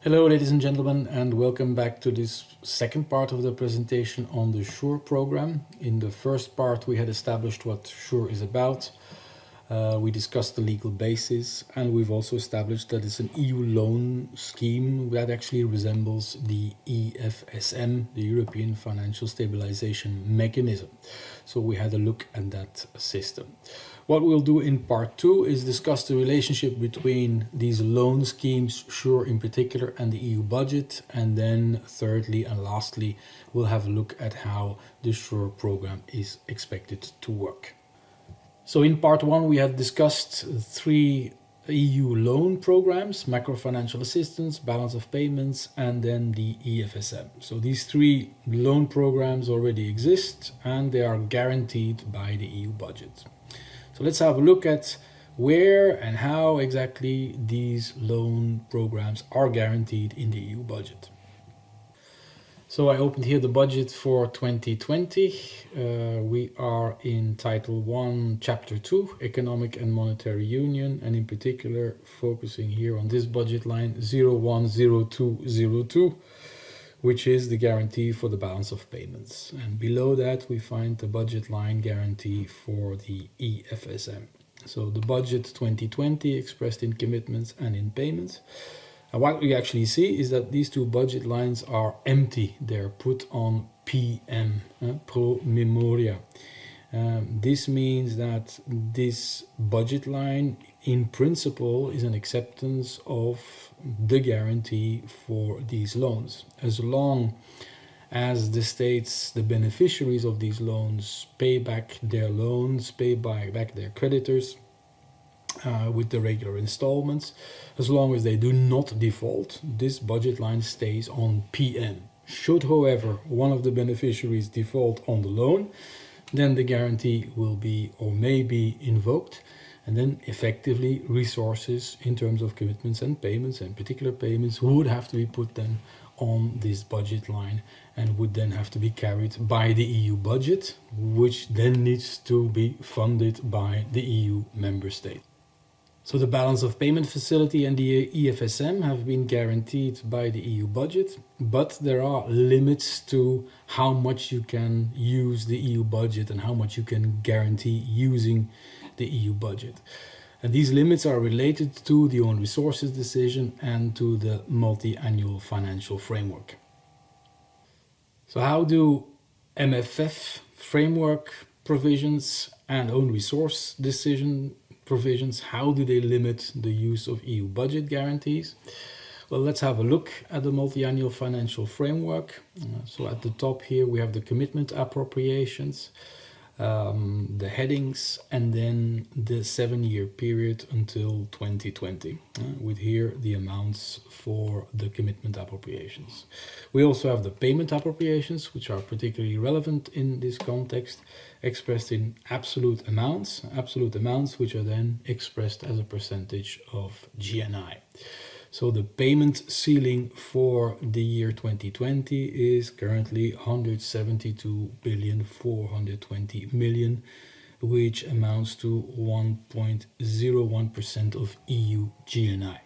Hello, ladies and gentlemen, and welcome back to this second part of the presentation on the SURE program. In the first part, we had established what SURE is about. We discussed the legal basis, and we've also established that it's an EU loan scheme that actually resembles the EFSM, the European Financial Stabilization Mechanism. So we had a look at that system. What we'll do in part 2 is discuss the relationship between these loan schemes, SURE in particular, and the EU budget. And then thirdly and lastly, we'll have a look at how the SURE program is expected to work. So in part 1, we had discussed 3 EU loan programs: macro-financial assistance, balance of payments, and then the EFSM. So these 3 loan programs already exist and they are guaranteed by the EU budget. So let's have a look at where and how exactly these loan programs are guaranteed in the EU budget. So I opened here the budget for 2020. We are in Title 1, Chapter 2, Economic and Monetary Union, and in particular focusing here on this budget line 010202, which is the guarantee for the balance of payments. And below that we find the budget line guarantee for the EFSM. So the budget 2020 expressed in commitments and in payments. And what we actually see is that these 2 budget lines are empty. They're put on PM, pro memoria. This means that this budget line in principle is an acceptance of the guarantee for these loans. As long as the states, the beneficiaries of these loans, pay back their loans, pay back their creditors, with the regular installments, as long as they do not default, this budget line stays on PM. Should, however, one of the beneficiaries default on the loan, then the guarantee will be or may be invoked, and then effectively resources in terms of commitments and payments, and particular payments, would have to be put then on this budget line and would then have to be carried by the EU budget, which then needs to be funded by the EU member state. So the balance of payment facility and the EFSM have been guaranteed by the EU budget, but there are limits to how much you can use the EU budget and how much you can guarantee using the EU budget. And these limits are related to the own resources decision and to the multi-annual financial framework. So how do MFF framework provisions and own resource decision provisions, how do they limit the use of EU budget guarantees? Well, let's have a look at the multi-annual financial framework. So at the top here we have the commitment appropriations, the headings, and then the 7-year period until 2020, with here the amounts for the commitment appropriations. We also have the payment appropriations, which are particularly relevant in this context, expressed in absolute amounts which are then expressed as a percentage of GNI. So the payment ceiling for the year 2020 is currently 172,420,000,000, which amounts to 1.01% of EU GNI.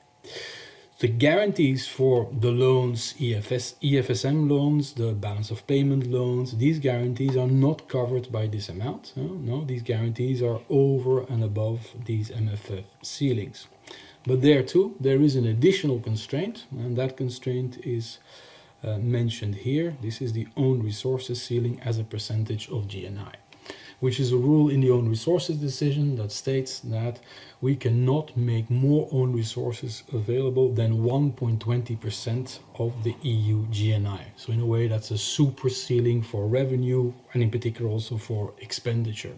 The guarantees for the loans, EFSM loans, the balance of payment loans, these guarantees are not covered by this amount. No, these guarantees are over and above these MFF ceilings. But there too, there is an additional constraint, and that constraint is mentioned here. This is the own resources ceiling as a percentage of GNI, which is a rule in the own resources decision that states that we cannot make more own resources available than 1.20% of the EU GNI. So in a way, that's a super ceiling for revenue and in particular also for expenditure.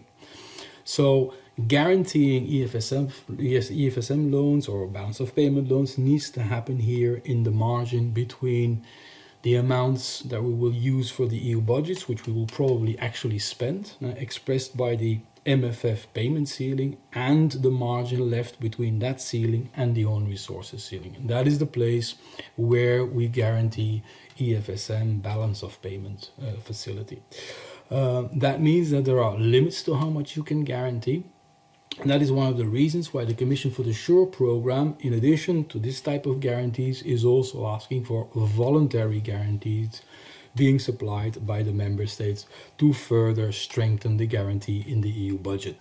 So guaranteeing EFSM loans or balance of payment loans needs to happen here in the margin between the amounts that we will use for the EU budgets, which we will probably actually spend, expressed by the MFF payment ceiling, and the margin left between that ceiling and the own resources ceiling. And that is the place where we guarantee EFSM balance of payment facility. That means that there are limits to how much you can guarantee. And that is one of the reasons why the Commission for the SURE program, in addition to this type of guarantees, is also asking for voluntary guarantees being supplied by the member states to further strengthen the guarantee in the EU budget.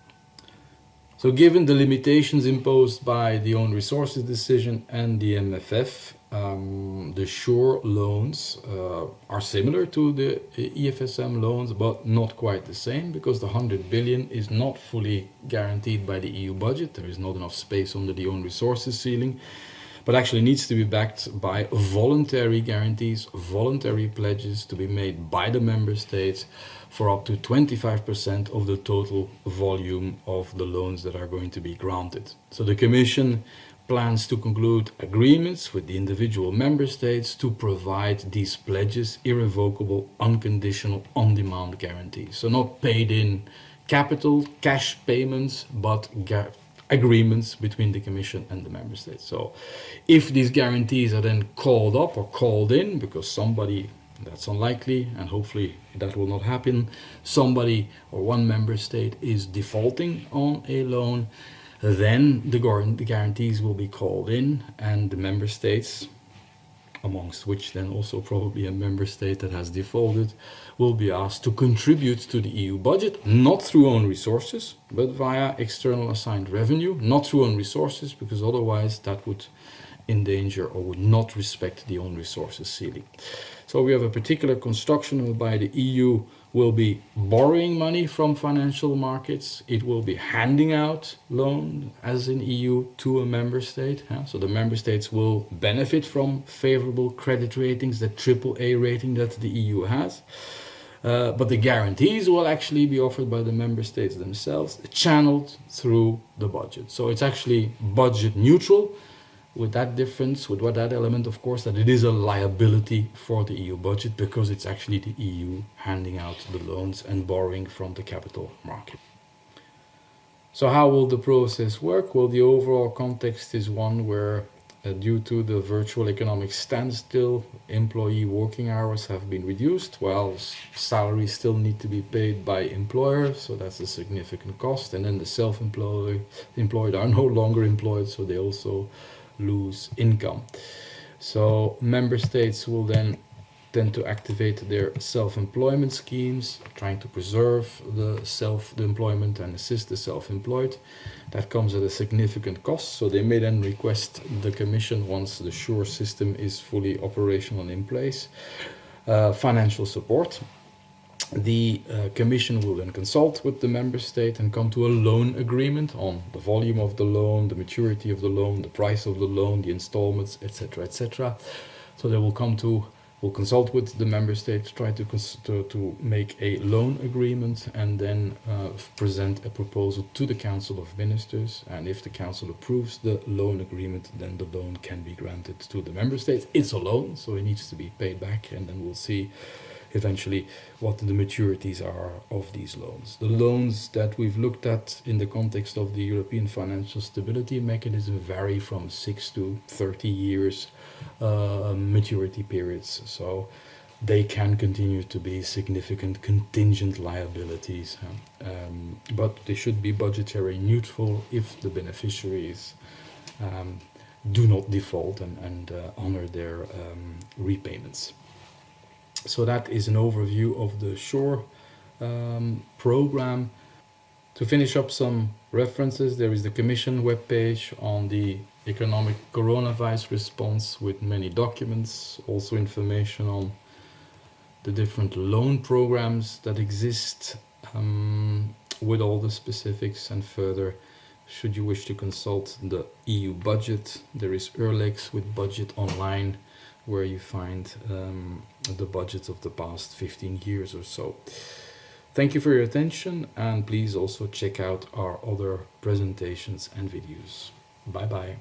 So given the limitations imposed by the own resources decision and the MFF, the SURE loans are similar to the EFSM loans, but not quite the same, because the 100 billion is not fully guaranteed by the EU budget. There is not enough space under the own resources ceiling, but actually needs to be backed by voluntary guarantees, voluntary pledges to be made by the member states for up to 25% of the total volume of the loans that are going to be granted. So the Commission plans to conclude agreements with the individual member states to provide these pledges, irrevocable, unconditional, on-demand guarantees. So not paid in capital, cash payments, but agreements between the Commission and the member states. So if these guarantees are then called up or called in because somebody, that's unlikely and hopefully that will not happen, somebody or one member state is defaulting on a loan, then the guarantees will be called in, and the member states, amongst which then also probably a member state that has defaulted, will be asked to contribute to the EU budget, not through own resources, but via external assigned revenue, not through own resources, because otherwise that would endanger or would not respect the own resources ceiling. So we have a particular construction whereby the EU will be borrowing money from financial markets. It will be handing out loans as in EU to a member state. So the member states will benefit from favorable credit ratings, the AAA rating that the EU has. But the guarantees will actually be offered by the member states themselves, channeled through the budget. So it's actually budget neutral, with that difference, with that element, of course, that it is a liability for the EU budget because it's actually the EU handing out the loans and borrowing from the capital market. So how will the process work? Well, the overall context is one where due to the virtual economic standstill, employee working hours have been reduced while salaries still need to be paid by employers, so that's a significant cost. And then the self-employed are no longer employed, so they also lose income. So member states will then tend to activate their self-employment schemes, trying to preserve the employment and assist the self-employed. That comes at a significant cost, so they may then request the Commission, once the SURE system is fully operational and in place, financial support. The Commission will then consult with the member state and come to a loan agreement on the volume of the loan, the maturity of the loan, the price of the loan, the installments, etc., etc. So they will consult with the member state, try to make a loan agreement, and then present a proposal to the Council of Ministers. And if the Council approves the loan agreement, then the loan can be granted to the member states. It's a loan, so it needs to be paid back, and then we'll see eventually what the maturities are of these loans. The loans that we've looked at in the context of the European Financial Stability Mechanism vary from 6 to 30 years maturity periods, so they can continue to be significant contingent liabilities, but they should be budgetary neutral if the beneficiaries do not default and honor their repayments. So that is an overview of the SURE program. To finish up some references, there is the Commission webpage on the economic coronavirus response with many documents, also information on the different loan programs that exist with all the specifics, and further, should you wish to consult the EU budget, there is EURLEX with Budget Online, where you find the budgets of the past 15 years or so. Thank you for your attention, and please also check out our other presentations and videos. Bye bye.